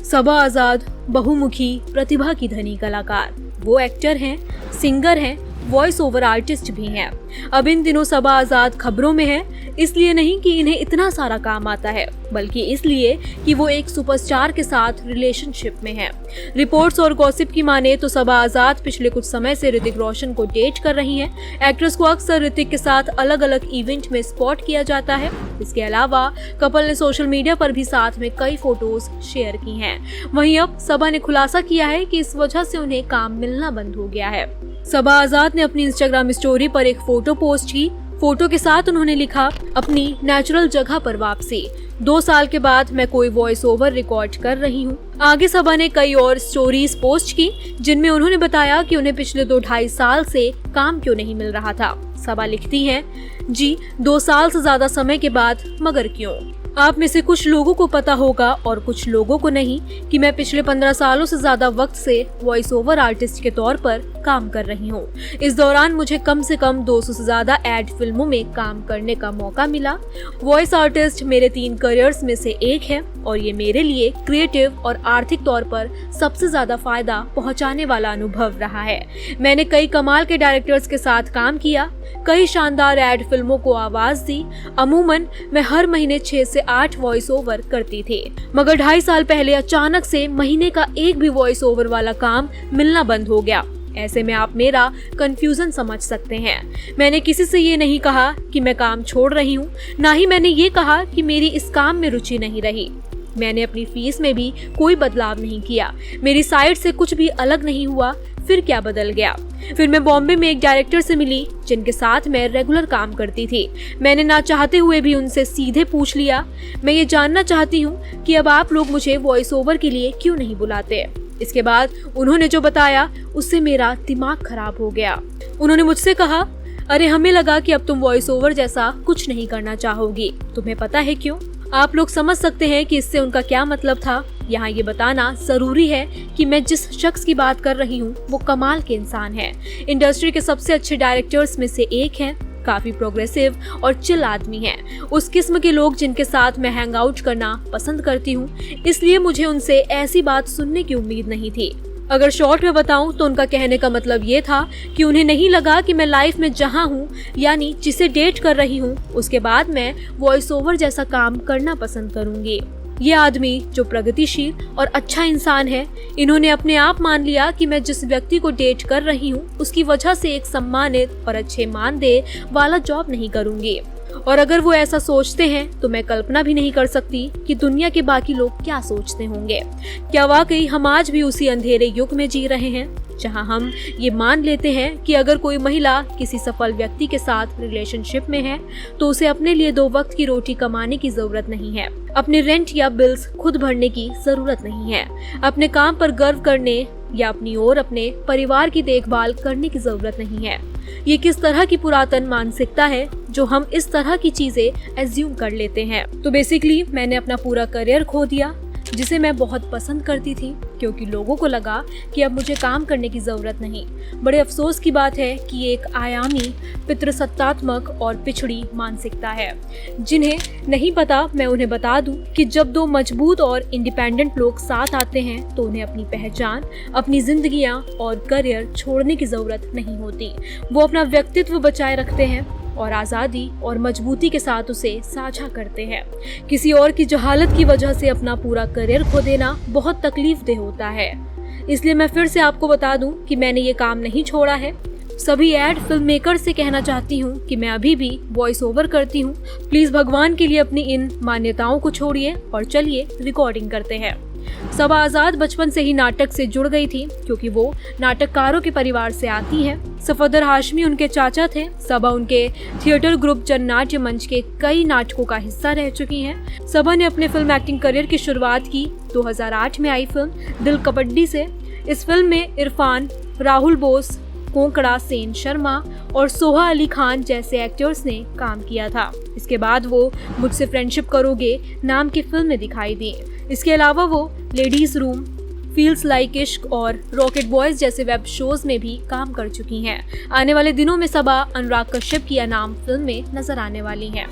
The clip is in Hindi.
सबा आजाद बहुमुखी प्रतिभा की धनी कलाकार, वो एक्टर हैं, सिंगर हैं, वॉइस ओवर आर्टिस्ट भी हैं। अब इन दिनों सबा आजाद खबरों में है, इसलिए नहीं कि इन्हें इतना सारा काम आता है, बल्कि इसलिए कि वो एक सुपरस्टार के साथ रिलेशनशिप में हैं। रिपोर्ट्स और गॉसिप की माने तो सबा आजाद पिछले कुछ समय से ऋतिक रोशन को डेट कर रही हैं। एक्ट्रेस को अक्सर ऋतिक के साथ अलग अलग इवेंट में स्पॉट किया जाता है। इसके अलावा कपल ने सोशल मीडिया पर भी साथ में कई फोटोज शेयर की हैं। वहीं अब सबा ने खुलासा किया है कि इस वजह से उन्हें काम मिलना बंद हो गया है। सबा आजाद ने अपनी इंस्टाग्राम स्टोरी पर एक फोटो पोस्ट की। फोटो के साथ उन्होंने लिखा, अपनी नेचुरल जगह पर वापसी, 2 साल के बाद मैं कोई वॉइस ओवर रिकॉर्ड कर रही हूँ। आगे सबा ने कई और स्टोरीज पोस्ट की, जिनमें उन्होंने बताया कि उन्हें पिछले 2-2.5 साल से काम क्यों नहीं मिल रहा था। सबा लिखती हैं, जी 2 साल से ज्यादा समय के बाद, मगर क्यों? आप में से कुछ लोगों को पता होगा और कुछ लोगों को नहीं कि मैं पिछले 15 सालों से ज्यादा वक्त से वॉइस ओवर आर्टिस्ट के तौर पर काम कर रही हूँ। इस दौरान मुझे कम से कम 200 से ज्यादा एड फिल्मों में काम करने का मौका मिला। वॉइस आर्टिस्ट मेरे 3 करियर्स में से एक है और ये मेरे लिए क्रिएटिव और आर्थिक तौर पर सबसे ज्यादा फायदा पहुंचाने वाला अनुभव रहा है। मैंने कई कमाल के डायरेक्टर्स के साथ काम किया, कई शानदार एड फिल्मों को आवाज दी। अमूमन मैं हर महीने 6 से 8 वॉइस ओवर करती थी, मगर 2.5 साल पहले अचानक से महीने का एक भी वॉइस ओवर वाला काम मिलना बंद हो गया। ऐसे में आप मेरा कंफ्यूजन समझ सकते हैं। मैंने किसी से ये नहीं कहा कि मैं काम छोड़ रही हूँ, ना ही मैंने ये कहा कि मेरी इस काम में रुचि नहीं रही। मैंने अपनी फीस में भी कोई बदलाव नहीं किया, मेरी साइड से कुछ भी अलग नहीं हुआ। फिर क्या बदल गया? फिर मैं बॉम्बे में एक डायरेक्टर से मिली, जिनके साथ मैं रेगुलर काम करती थी। मैंने ना चाहते हुए भी उनसे सीधे पूछ लिया, मैं ये जानना चाहती हूँ कि अब आप लोग मुझे वॉइस ओवर के लिए क्यों नहीं बुलाते। इसके बाद उन्होंने जो बताया, उससे मेरा दिमाग खराब हो गया। उन्होंने मुझसे कहा, अरे हमें लगा कि अब तुम वॉइस ओवर जैसा कुछ नहीं करना चाहोगी। तुम्हें पता है क्यों? आप लोग समझ सकते हैं कि इससे उनका क्या मतलब था। यहाँ ये बताना जरूरी है कि मैं जिस शख्स की बात कर रही हूँ वो कमाल के इंसान है, इंडस्ट्री के सबसे अच्छे डायरेक्टर्स में से एक हैं, काफी प्रोग्रेसिव और चिल आदमी हैं, उस किस्म के लोग जिनके साथ मैं हैंग आउट करना पसंद करती हूँ। इसलिए मुझे उनसे ऐसी बात सुनने की उम्मीद नहीं थी। अगर शॉर्ट में बताऊं तो उनका कहने का मतलब ये था कि उन्हें नहीं लगा कि मैं लाइफ में जहां हूं, यानी जिसे डेट कर रही हूं, उसके बाद मैं वॉइस ओवर जैसा काम करना पसंद करूंगी। ये आदमी जो प्रगतिशील और अच्छा इंसान है, इन्होंने अपने आप मान लिया कि मैं जिस व्यक्ति को डेट कर रही हूँ उसकी वजह से एक सम्मानित और अच्छे मानदेय वाला जॉब नहीं करूंगी। और अगर वो ऐसा सोचते हैं तो मैं कल्पना भी नहीं कर सकती कि दुनिया के बाकी लोग क्या सोचते होंगे। क्या वाकई हम आज भी उसी अंधेरे युग में जी रहे हैं जहां हम ये मान लेते हैं कि अगर कोई महिला किसी सफल व्यक्ति के साथ रिलेशनशिप में है तो उसे अपने लिए 2 वक्त की रोटी कमाने की जरूरत नहीं है, अपने रेंट या बिल्स खुद भरने की जरूरत नहीं है, अपने काम पर गर्व करने या अपनी और अपने परिवार की देखभाल करने की जरूरत नहीं है। ये किस तरह की पुरातन मानसिकता है जो हम इस तरह की चीजें एज्यूम कर लेते हैं। तो बेसिकली मैंने अपना पूरा करियर खो दिया, जिसे मैं बहुत पसंद करती थी, क्योंकि लोगों को लगा कि अब मुझे काम करने की जरूरत नहीं। बड़े अफसोस की बात है कि ये एक आयामी, पितृसत्तात्मक और पिछड़ी मानसिकता है। जिन्हें नहीं पता, मैं उन्हें बता दूं कि जब 2 मजबूत और इंडिपेंडेंट लोग साथ आते हैं तो उन्हें अपनी पहचान, अपनी जिंदगियां और करियर छोड़ने की जरूरत नहीं होती। वो अपना व्यक्तित्व बचाए रखते हैं और आज़ादी और मजबूती के साथ उसे साझा करते हैं। किसी और की जहालत की वजह से अपना पूरा करियर खो देना बहुत तकलीफदेह होता है। इसलिए मैं फिर से आपको बता दूं कि मैंने ये काम नहीं छोड़ा है। सभी एड फिल्म मेकर से कहना चाहती हूँ कि मैं अभी भी वॉइस ओवर करती हूँ। प्लीज भगवान के लिए अपनी इन मान्यताओं को छोड़िए और चलिए रिकॉर्डिंग करते हैं। सबा आजाद बचपन से ही नाटक से जुड़ गई थी, क्योंकि वो नाटककारों के परिवार से आती हैं। सफदर हाशमी उनके चाचा थे। सबा उनके थिएटर ग्रुप जननाट्य मंच के कई नाटकों का हिस्सा रह चुकी हैं। सबा ने अपने फिल्म एक्टिंग करियर की शुरुआत की 2008 में आई फिल्म दिल कबड्डी से। इस फिल्म में इरफान, राहुल बोस, कोंकड़ा सेन शर्मा और सोहा अली खान जैसे एक्टर्स ने काम किया था। इसके बाद वो मुझसे फ्रेंडशिप करोगे नाम की फिल्म में दिखाई दी। इसके अलावा वो लेडीज रूम, फील्स लाइक इश्क और रॉकेट बॉयज जैसे वेब शोज में भी काम कर चुकी हैं। आने वाले दिनों में सबा अनुराग कश्यप की अनाम फिल्म में नजर आने वाली हैं।